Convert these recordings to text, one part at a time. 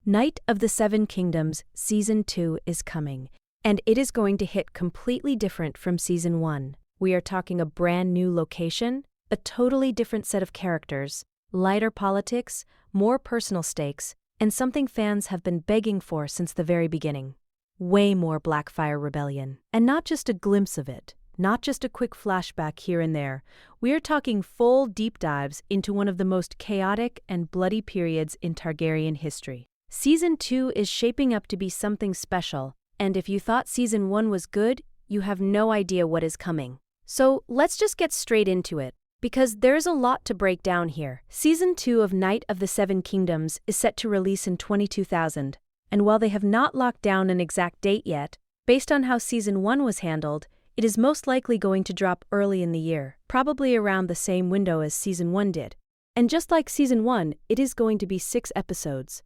Knight of the Seven Kingdoms Season 2 is coming, and it is going to hit completely different from Season 1. We are talking a brand new location, a totally different set of characters, lighter politics, more personal stakes, and something fans have been begging for since the very beginning. Way more Blackfire Rebellion. And not just a glimpse of it, not just a quick flashback here and there. We are talking full deep dives into one of the most chaotic and bloody periods in Targaryen history. Season 2 is shaping up to be something special, and if you thought Season 1 was good, you have no idea what is coming. So let's just get straight into it, because there's a lot to break down here. Season 2 of Knight of the Seven Kingdoms is set to release in 2000, and while they have not locked down an exact date yet, based on how Season 1 was handled, it is most likely going to drop early in the year, probably around the same window as Season 1 did. And just like Season 1, it is going to be 6 episodes.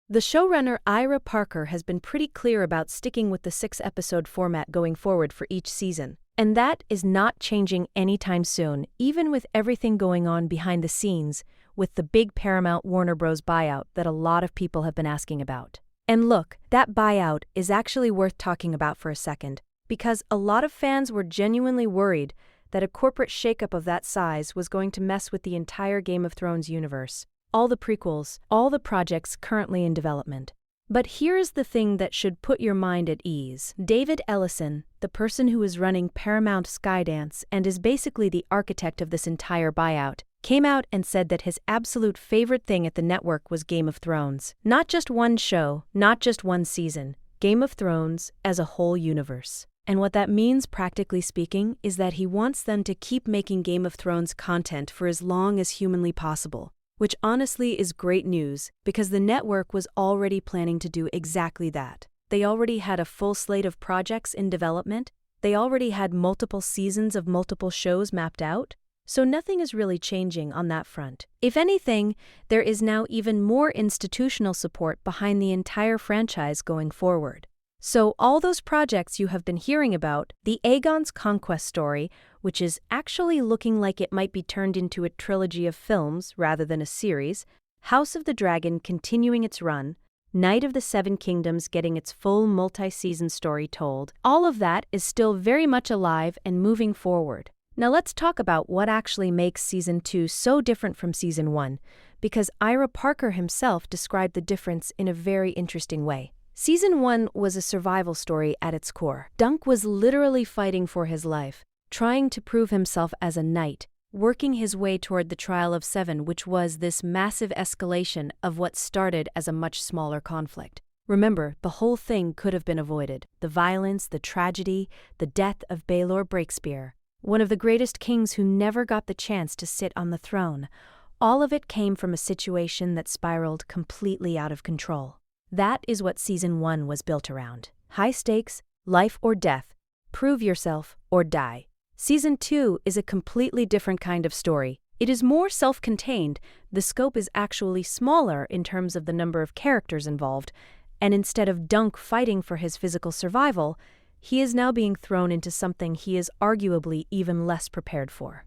The showrunner Ira Parker has been pretty clear about sticking with the 6-episode format going forward for each season. And that is not changing anytime soon, even with everything going on behind the scenes with the big Paramount Warner Bros. Buyout that a lot of people have been asking about. And look, that buyout is actually worth talking about for a second, because a lot of fans were genuinely worried that a corporate shakeup of that size was going to mess with the entire Game of Thrones universe. All the prequels, all the projects currently in development. But here's the thing that should put your mind at ease. David Ellison, the person who is running Paramount Skydance and is basically the architect of this entire buyout, came out and said that his absolute favorite thing at the network was Game of Thrones. Not just one show, not just one season. Game of Thrones as a whole universe. And what that means, practically speaking, is that he wants them to keep making Game of Thrones content for as long as humanly possible. Which honestly is great news, because the network was already planning to do exactly that. They already had a full slate of projects in development, they already had multiple seasons of multiple shows mapped out, so nothing is really changing on that front. If anything, there is now even more institutional support behind the entire franchise going forward. So all those projects you have been hearing about, the Aegon's Conquest story, which is actually looking like it might be turned into a trilogy of films rather than a series, House of the Dragon continuing its run, Knight of the Seven Kingdoms getting its full multi-season story told, all of that is still very much alive and moving forward. Now let's talk about what actually makes Season 2 so different from Season 1, because Ira Parker himself described the difference in a very interesting way. Season 1 was a survival story at its core. Dunk was literally fighting for his life, trying to prove himself as a knight, working his way toward the Trial of Seven, which was this massive escalation of what started as a much smaller conflict. Remember, the whole thing could have been avoided. The violence, the tragedy, the death of Baelor Breakspear, one of the greatest kings who never got the chance to sit on the throne. All of it came from a situation that spiraled completely out of control. That is what Season 1 was built around. High stakes, life or death, prove yourself or die. Season 2 is a completely different kind of story. It is more self-contained, the scope is actually smaller in terms of the number of characters involved, and instead of Dunk fighting for his physical survival, he is now being thrown into something he is arguably even less prepared for.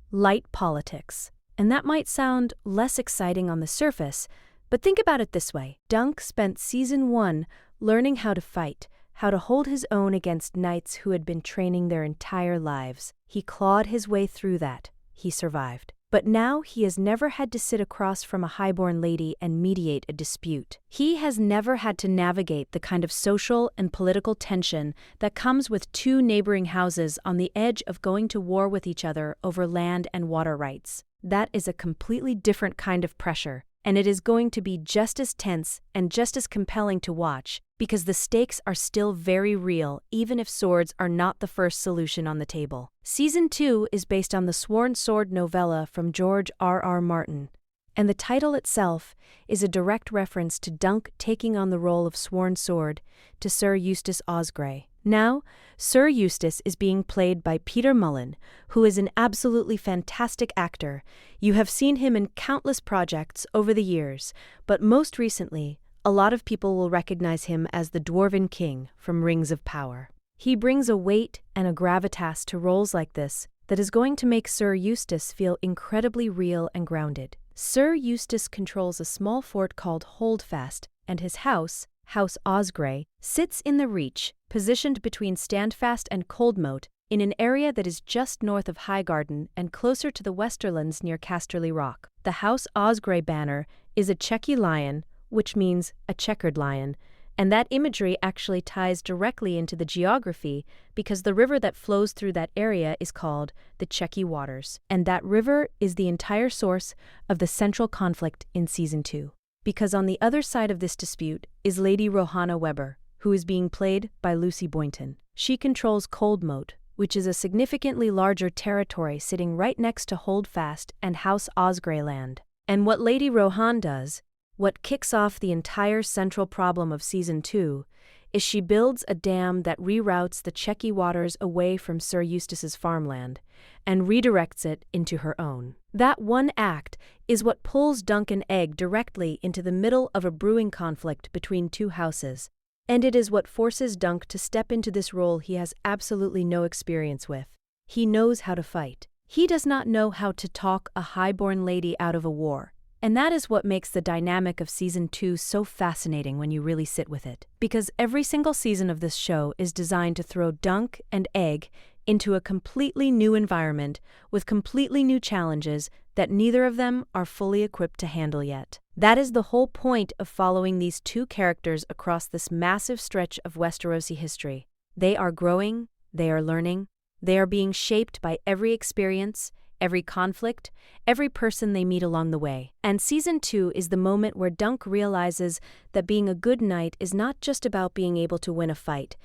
Light politics. And that might sound less exciting on the surface, but think about it this way. Dunk spent Season 1 learning how to fight, how to hold his own against knights who had been training their entire lives. He clawed his way through that. He survived. But now he has never had to sit across from a highborn lady and mediate a dispute. He has never had to navigate the kind of social and political tension that comes with two neighboring houses on the edge of going to war with each other over land and water rights. That is a completely different kind of pressure. And it is going to be just as tense and just as compelling to watch, because the stakes are still very real, even if swords are not the first solution on the table. Season 2 is based on the Sworn Sword novella from George R.R. Martin, and the title itself is a direct reference to Dunk taking on the role of Sworn Sword to Sir Eustace Osgrey. Now, Sir Eustace is being played by Peter Mullen, who is an absolutely fantastic actor. You have seen him in countless projects over the years, but most recently, a lot of people will recognize him as the Dwarven King from Rings of Power. He brings a weight and a gravitas to roles like this that is going to make Sir Eustace feel incredibly real and grounded. Sir Eustace controls a small fort called Holdfast, and his house, House Osgrey, sits in the Reach, positioned between Standfast and Coldmoat, in an area that is just north of Highgarden and closer to the Westerlands near Casterly Rock. The House Osgrey banner is a checky lion, which means a checkered lion, and that imagery actually ties directly into the geography because the river that flows through that area is called the Checky Waters, and that river is the entire source of the central conflict in Season 2. Because on the other side of this dispute is Lady Rohanne Weber, who is being played by Lucy Boynton. She controls Coldmoat, which is a significantly larger territory sitting right next to Holdfast and House Osgrey land. And what Lady Rohanne does, what kicks off the entire central problem of Season 2, is she builds a dam that reroutes the Checky Waters away from Sir Eustace's farmland and redirects it into her own. That one act is what pulls Dunk and Egg directly into the middle of a brewing conflict between two houses, and it is what forces Dunk to step into this role he has absolutely no experience with. He knows how to fight. He does not know how to talk a highborn lady out of a war. And that is what makes the dynamic of Season 2 so fascinating when you really sit with it. Because every single season of this show is designed to throw Dunk and Egg into a completely new environment with completely new challenges that neither of them are fully equipped to handle yet. That is the whole point of following these two characters across this massive stretch of Westerosi history. They are growing, they are learning, they are being shaped by every experience, every conflict, every person they meet along the way. And Season 2 is the moment where Dunk realizes that being a good knight is not just about being able to win a fight.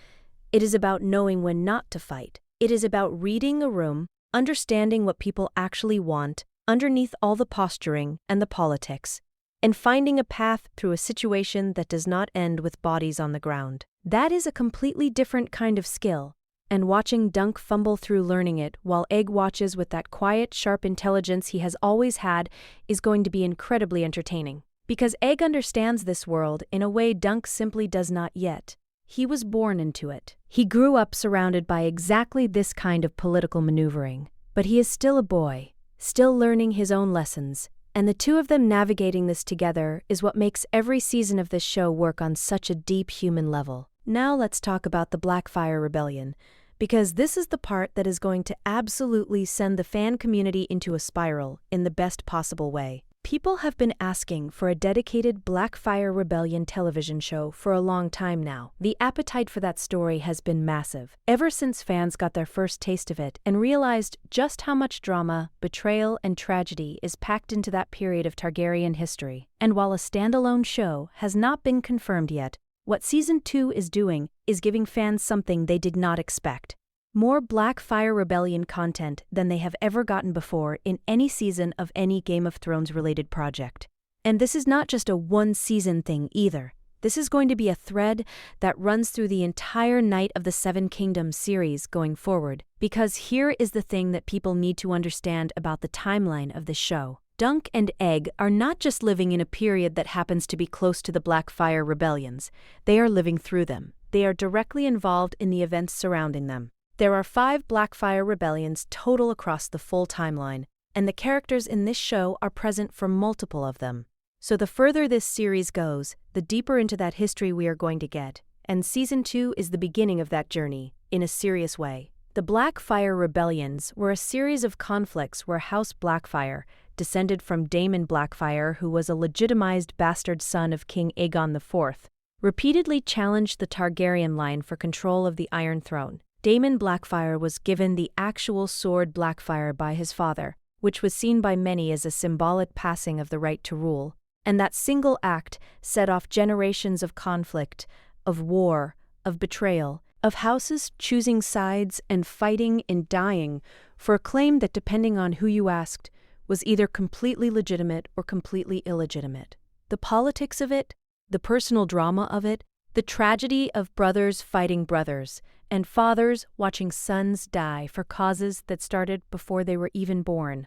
It is about knowing when not to fight. It is about reading a room, understanding what people actually want, underneath all the posturing and the politics, and finding a path through a situation that does not end with bodies on the ground. That is a completely different kind of skill, and watching Dunk fumble through learning it while Egg watches with that quiet, sharp intelligence he has always had is going to be incredibly entertaining. Because Egg understands this world in a way Dunk simply does not yet. He was born into it. He grew up surrounded by exactly this kind of political maneuvering. But he is still a boy, still learning his own lessons, and the two of them navigating this together is what makes every season of this show work on such a deep human level. Now let's talk about the Blackfire Rebellion, because this is the part that is going to absolutely send the fan community into a spiral in the best possible way. People have been asking for a dedicated Blackfire Rebellion television show for a long time now. The appetite for that story has been massive, ever since fans got their first taste of it and realized just how much drama, betrayal, and tragedy is packed into that period of Targaryen history. And while a standalone show has not been confirmed yet, what Season 2 is doing is giving fans something they did not expect. More Blackfire Rebellion content than they have ever gotten before in any season of any Game of Thrones-related project. And this is not just a one-season thing either. This is going to be a thread that runs through the entire Night of the Seven Kingdoms series going forward. Because here is the thing that people need to understand about the timeline of the show. Dunk and Egg are not just living in a period that happens to be close to the Blackfire Rebellions. They are living through them. They are directly involved in the events surrounding them. There are 5 Blackfire Rebellions total across the full timeline, and the characters in this show are present for multiple of them. So the further this series goes, the deeper into that history we are going to get, and Season 2 is the beginning of that journey, in a serious way. The Blackfire Rebellions were a series of conflicts where House Blackfire, descended from Daemon Blackfire, who was a legitimized bastard son of King Aegon IV, repeatedly challenged the Targaryen line for control of the Iron Throne. Daemon Blackfire was given the actual sword Blackfire by his father, which was seen by many as a symbolic passing of the right to rule, and that single act set off generations of conflict, of war, of betrayal, of houses choosing sides and fighting and dying for a claim that, depending on who you asked, was either completely legitimate or completely illegitimate. The politics of it, the personal drama of it, the tragedy of brothers fighting brothers, and fathers watching sons die for causes that started before they were even born.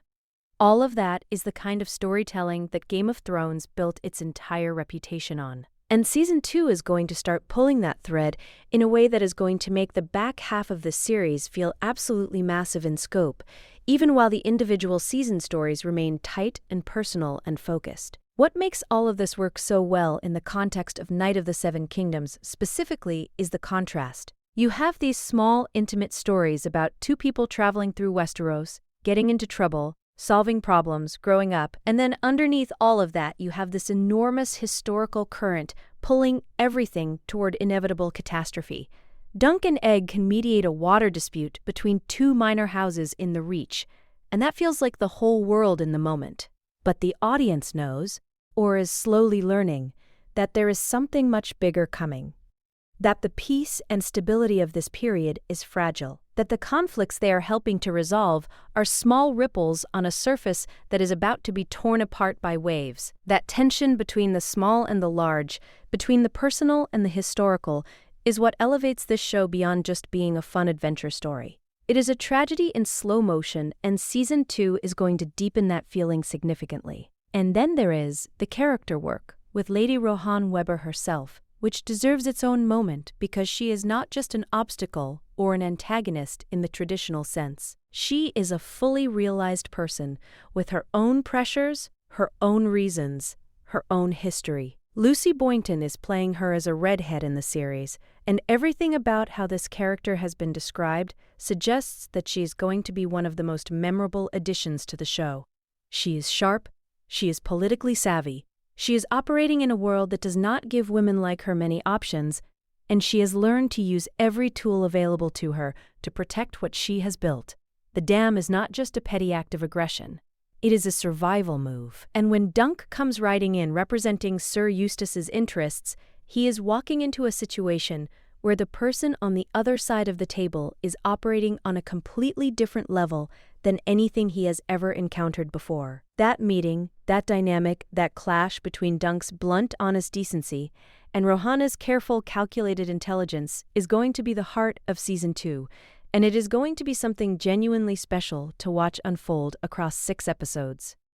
All of that is the kind of storytelling that Game of Thrones built its entire reputation on. And Season 2 is going to start pulling that thread in a way that is going to make the back half of the series feel absolutely massive in scope, even while the individual season stories remain tight and personal and focused. What makes all of this work so well in the context of Knight of the Seven Kingdoms specifically is the contrast. You have these small, intimate stories about two people traveling through Westeros, getting into trouble, solving problems, growing up, and then underneath all of that you have this enormous historical current pulling everything toward inevitable catastrophe. Dunk and Egg can mediate a water dispute between two minor houses in the Reach, and that feels like the whole world in the moment. But the audience knows, or is slowly learning, that there is something much bigger coming. That the peace and stability of this period is fragile, that the conflicts they are helping to resolve are small ripples on a surface that is about to be torn apart by waves. That tension between the small and the large, between the personal and the historical, is what elevates this show beyond just being a fun adventure story. It is a tragedy in slow motion, and Season 2 is going to deepen that feeling significantly. And then there is the character work, with Lady Rohanne Weber herself, which deserves its own moment because she is not just an obstacle or an antagonist in the traditional sense. She is a fully realized person with her own pressures, her own reasons, her own history. Lucy Boynton is playing her as a redhead in the series, and everything about how this character has been described suggests that she is going to be one of the most memorable additions to the show. She is sharp, she is politically savvy, she is operating in a world that does not give women like her many options, and she has learned to use every tool available to her to protect what she has built. The dam is not just a petty act of aggression. It is a survival move. And when Dunk comes riding in representing Sir Eustace's interests, he is walking into a situation where the person on the other side of the table is operating on a completely different level than anything he has ever encountered before. That meeting, that dynamic, that clash between Dunk's blunt, honest decency and Rohanne's careful, calculated intelligence is going to be the heart of Season 2, and it is going to be something genuinely special to watch unfold across 6 episodes.